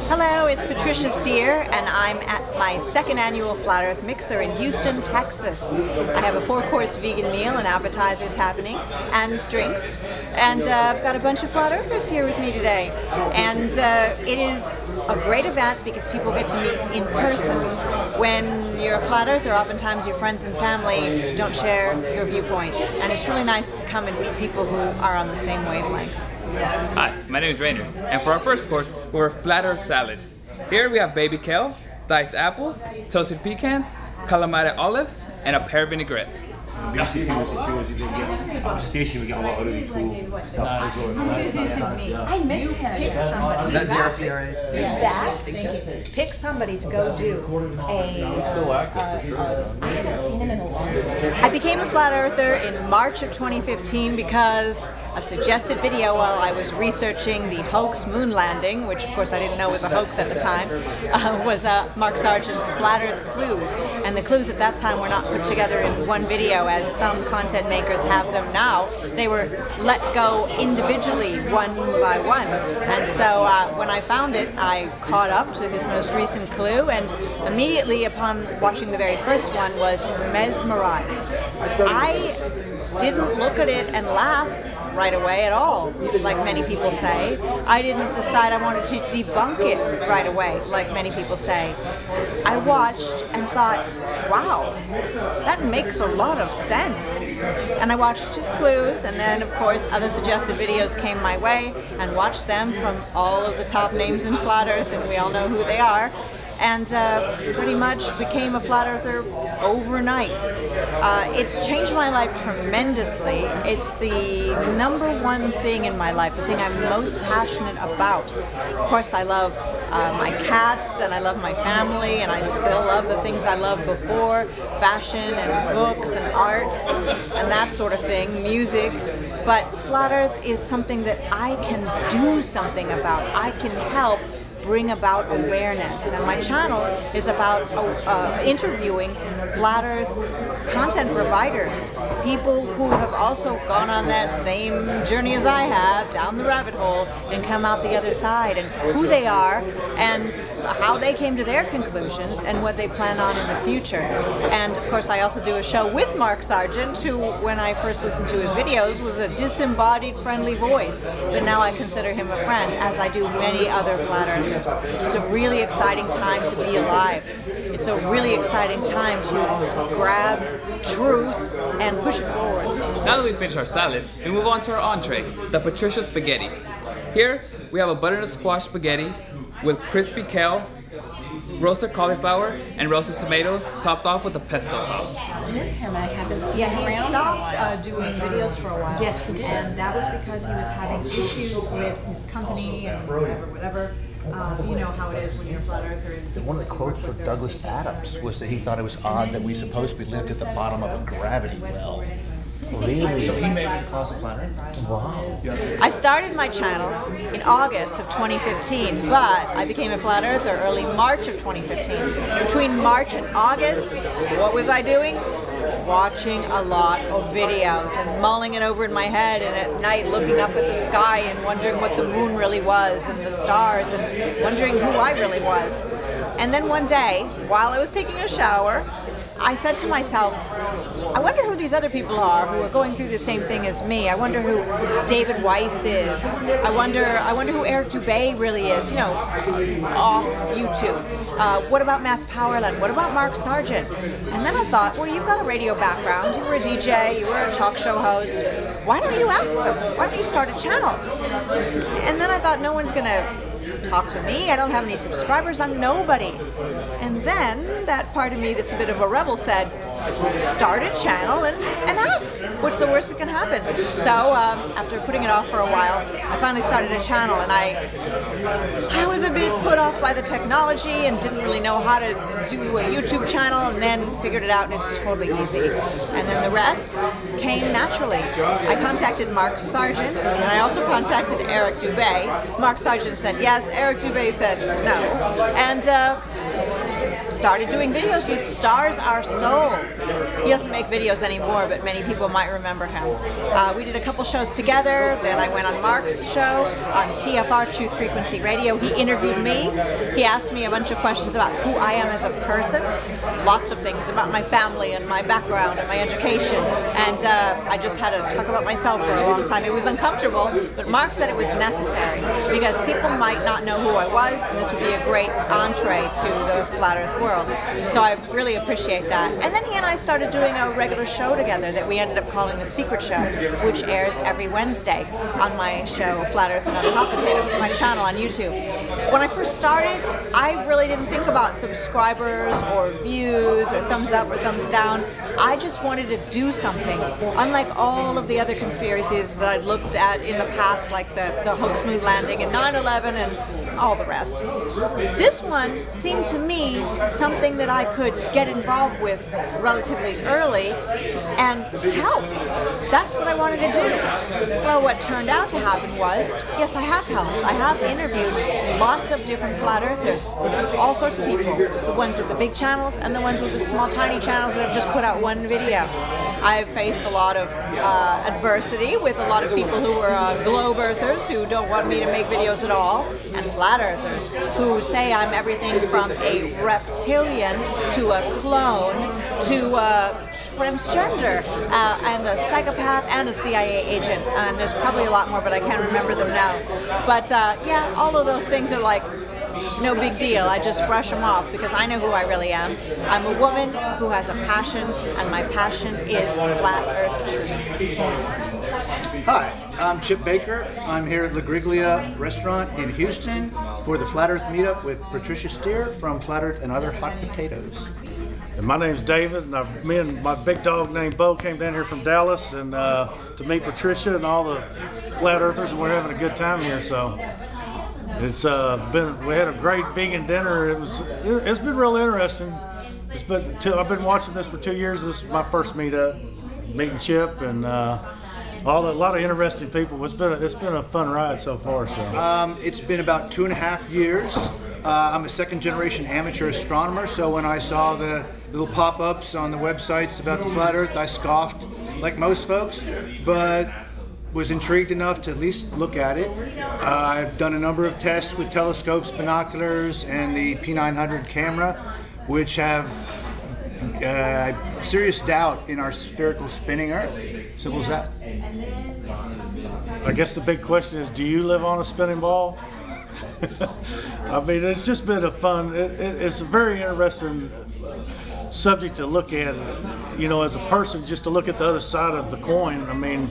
Hello, it's Patricia Steere, and I'm at my second annual Flat Earth Mixer in Houston, Texas. I have a 4-course vegan meal and appetizers happening, and drinks, and I've got a bunch of Flat Earthers here with me today. And it is a great event because people get to meet in person. When you're a Flat Earther, oftentimes your friends and family don't share your viewpoint, and it's really nice to come and meet people who are on the same wavelength. Hi, my name is Rainer, and for our first course, we're Flat Earth Salad. Here we have baby kale, diced apples, toasted pecans, calamari olives, and a pear vinaigrette. Basically, station we get a lot of really cool stuff. I miss him. Is that DRTRA? He's back. Pick somebody to go do I haven't seen him in a long time. I became a Flat Earther in March of 2015 because a suggested video while I was researching the hoax moon landing, which of course I didn't know was a hoax at the time, was Mark Sargent's Flat Earth clues. And the clues at that time were not put together in one video as some content makers have them now. They were let go individually, one by one. And so when I found it, I caught up to his most recent clue, and immediately upon watching the very first one was mesmerized. I didn't look at it and laugh right away at all, like many people say. I didn't decide I wanted to debunk it right away, like many people say. I watched and thought, wow, that makes a lot of sense. And I watched his clues, and then of course other suggested videos came my way, and watched them from all of the top names in Flat Earth, and we all know who they are. And pretty much became a Flat Earther overnight. It's changed my life tremendously. It's the #1 thing in my life, the thing I'm most passionate about. Of course, I love my cats, and I love my family, and I still love the things I loved before, fashion and books and art and that sort of thing, music. But Flat Earth is something that I can do something about. I can help bring about awareness, and my channel is about interviewing Flat Earth content providers, people who have also gone on that same journey as I have, down the rabbit hole, and come out the other side, and who they are, and how they came to their conclusions, and what they plan on in the future. And of course I also do a show with Mark Sargent, who when I first listened to his videos was a disembodied friendly voice, but now I consider him a friend, as I do many other Flat Earthers. It's a really exciting time to be alive. It's a really exciting time to grab truth and push it forward. Now that we've finished our salad, we move on to our entree, the Patricia Spaghetti. Here we have a butternut squash spaghetti with crispy kale, roasted cauliflower, and roasted tomatoes, topped off with a pesto sauce. I miss him. I haven't seen him He around. stopped doing videos for a while. Yes, he did. And that was because he was having issues with his company and whatever. You know how it is when you're a Flat Earther. And One of the quotes from Douglas Adams was that he thought it was odd that we supposedly lived at the bottom of a gravity well. Really? So he made me cause a Flat Earth? Wow. I started my channel in August of 2015, but I became a Flat Earther early March of 2015. Between March and August, what was I doing? Watching a lot of videos and mulling it over in my head, and at night looking up at the sky and wondering what the moon really was and the stars, and wondering who I really was. And then one day, while I was taking a shower, I said to myself, I wonder who these other people are who are going through the same thing as me. I wonder who David Weiss is. I wonder who Eric Dubay really is, you know, off YouTube. What about Matt Powerland? What about Mark Sargent? And then I thought, well, you've got a radio background. You were a DJ. You were a talk show host. Why don't you ask them? Why don't you start a channel? And then I thought, no one's going to talk to me. I don't have any subscribers. I'm nobody. And then that part of me that's a bit of a rebel said, start a channel and ask. What's the worst that can happen? So after putting it off for a while, I finally started a channel, and I was a bit put off by the technology and didn't really know how to do a YouTube channel, and then figured it out, and it's totally easy. And then the rest came naturally. I contacted Mark Sargent, and I also contacted Eric Dubay. Mark Sargent said yes, Eric Dubay said no. And started doing videos with Stars Our Souls. He doesn't make videos anymore, but many people might remember him. We did a couple shows together, then I went on Mark's show on TFR, Truth Frequency Radio. He interviewed me. He asked me a bunch of questions about who I am as a person, lots of things about my family and my background and my education, and I just had to talk about myself for a long time. It was uncomfortable, but Mark said it was necessary because people might not know who I was, and this would be a great entree to the flat earth world. So I really appreciate that. And then he and I started doing a regular show together that we ended up calling The Secret Show, which airs every Wednesday on my show, Flat Earth and Other Hot Potatoes, my channel on YouTube. When I first started, I really didn't think about subscribers or views or thumbs up or thumbs down. I just wanted to do something. Unlike all of the other conspiracies that I'd looked at in the past, like the hoax moon landing and 9/11 and all the rest. This one seemed to me something that I could get involved with relatively early and help. That's what I wanted to do. Well, what turned out to happen was, yes, I have helped. I have interviewed lots of different flat earthers, all sorts of people, the ones with the big channels and the ones with the small tiny channels that have just put out one video. I've faced a lot of adversity with a lot of people who are globe earthers who don't want me to make videos at all, and flat earthers who say I'm everything from a reptilian to a clone to a transgender and a psychopath and a CIA agent, and there's probably a lot more, but I can't remember them now. But yeah, all of those things are like no big deal. I just brush them off because I know who I really am. I'm a woman who has a passion, and my passion is flat earth truth. Hi, I'm Chip Baker. I'm here at La Griglia restaurant in Houston for the Flat Earth meetup with Patricia Steere from Flat Earth and Other Hot Potatoes. And my name's David, and me and my big dog named Bo came down here from Dallas and to meet Patricia and all the flat earthers, and we're having a good time here. So it's we had a great vegan dinner. It's been real interesting. I've been watching this for 2 years. This is my first meetup, meeting Chip and a lot of interesting people. It's been a fun ride so far. So it's been about 2.5 years. I'm a second generation amateur astronomer, so when I saw the little pop-ups on the websites about the flat earth, I scoffed like most folks, but was intrigued enough to at least look at it. I've done a number of tests with telescopes, binoculars, and the P900 camera, which have serious doubt in our spherical spinning Earth. Simple as that. I guess the big question is, do you live on a spinning ball? I mean, it's just been a fun, it's a very interesting subject to look at, you know, as a person, just to look at the other side of the coin. I mean,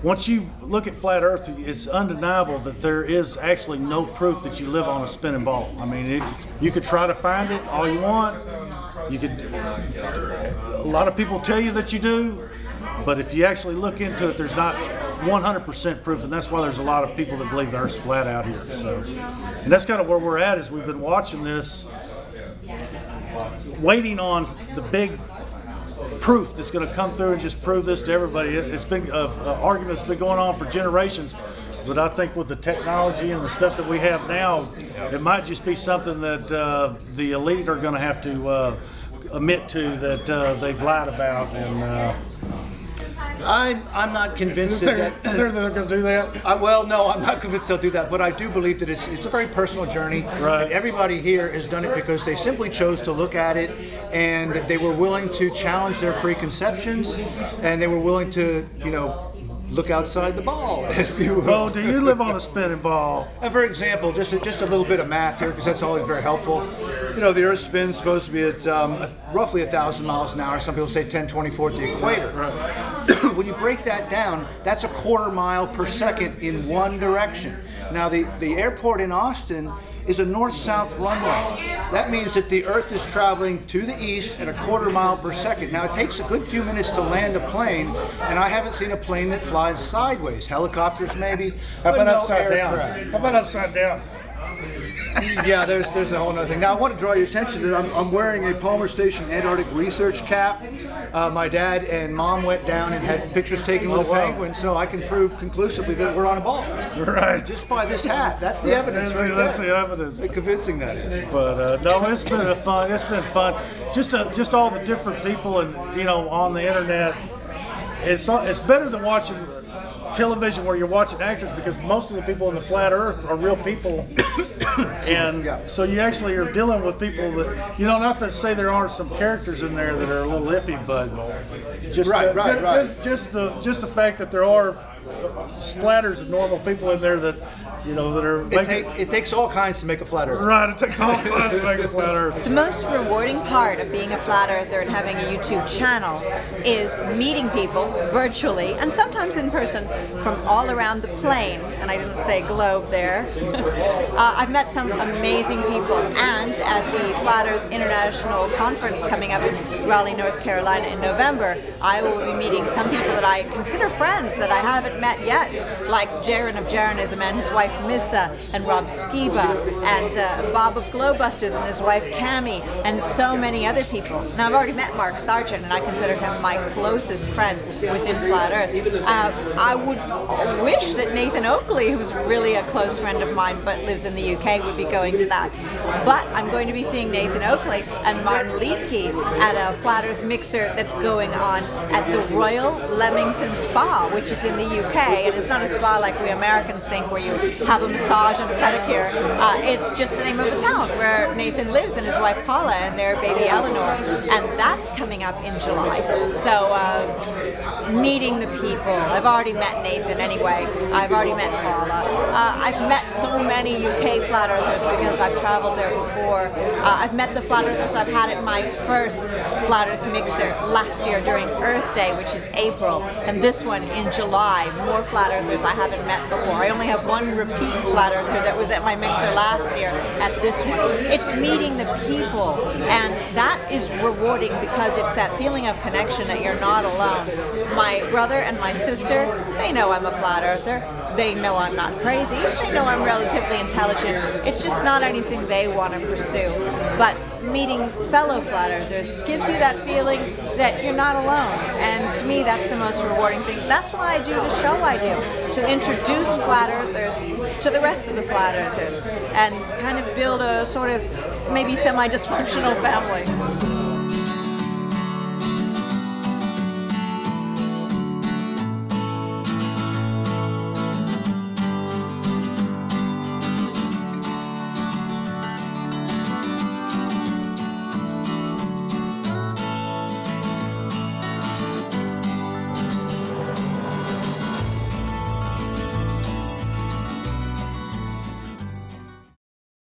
once you look at flat earth, it's undeniable that there is actually no proof that you live on a spinning ball. I mean, you could try to find it all you want. A lot of people tell you that you do, but if you actually look into it, there's not 100% proof, and that's why there's a lot of people that believe the Earth's flat out here. So, and that's kind of where we're at, is we've been watching this, waiting on the big proof that's going to come through and just prove this to everybody. It's been an argument that's been going on for generations, but I think with the technology and the stuff that we have now, it might just be something that the elite are going to have to admit to that they've lied about. And I'm not convinced that they're going to do that. Well, no, I'm not convinced they'll do that, but I do believe that it's a very personal journey. Right. And everybody here has done it because they simply chose to look at it, and they were willing to challenge their preconceptions, and they were willing to, you know, look outside the ball, if you will. Well, do you live on a spinning ball? And for example, just a little bit of math here, because that's always very helpful. You know, the Earth spins supposed to be at roughly 1,000 miles an hour. Some people say 1024 at the equator. Right. When you break that down, that's 1/4 mile per second in one direction. Now, the airport in Austin is a north-south runway. That means that the Earth is traveling to the east at 1/4 mile per second. Now, it takes a good few minutes to land a plane, and I haven't seen a plane that flies sideways. Helicopters maybe, How but about no upside aircraft. down? How about upside down? Yeah, there's a whole other thing. Now I want to draw your attention that I'm wearing a Palmer Station Antarctic research cap. My dad and mom went down and had pictures taken with the penguin, so I can prove conclusively that we're on a ball. Right. Just by this hat. That's the evidence. That's the evidence. How convincing that is. But no, it's been fun. It's been fun. Just all the different people and on the internet. It's better than watching television where you're watching actors, because most of the people in the flat Earth are real people, and so you actually are dealing with people that not to say there aren't some characters in there that are a little iffy, but just just the fact that there are splatters of normal people in there that that are. It takes all kinds to make a flat earth. Right, it takes all kinds to make a flat earth. The most rewarding part of being a flat earther and having a YouTube channel is meeting people virtually and sometimes in person from all around the plane. And I didn't say globe there. I've met some amazing people, and at the Flat Earth International Conference coming up in Raleigh, North Carolina in November, I will be meeting some people that I consider friends that I haven't met yet, like Jaron of Jaronism and his wife Missa, and Rob Skiba, and Bob of Glowbusters and his wife Cammie, and so many other people. Now I've already met Mark Sargent, and I consider him my closest friend within Flat Earth. I would wish that Nathan Oakley, who's really a close friend of mine but lives in the UK, would be going to that. But I'm going to be seeing Nathan Oakley and Martin Liedtke at a Flat Earth mixer that's going on at the Royal Leamington Spa, which is in the UK, and it's not a spa like we Americans think where you have a massage and a pedicure. It's just the name of a town where Nathan lives and his wife Paula and their baby Eleanor, and that's coming up in July. So meeting the people. I've already met Nathan anyway. I've already met Paula. I've met so many UK Flat Earthers because I've traveled there before. I've met the Flat Earthers I've had at my first Flat Earth mixer last year during Earth Day, which is April, and this one in July. More Flat Earthers I haven't met before. I only have one repeat Flat Earther that was at my mixer last year at this one. It's meeting the people, and that is rewarding because it's that feeling of connection that you're not alone. My brother and my sister, they know I'm a Flat Earther. They know I'm not crazy. They know I'm relatively intelligent. It's just not anything they want to pursue. But meeting fellow Flat Earthers gives you that feeling that you're not alone. And to me, that's the most rewarding thing. That's why I do the show I do, to introduce Flat Earthers to the rest of the Flat Earthers and kind of build a sort of maybe semi-dysfunctional family.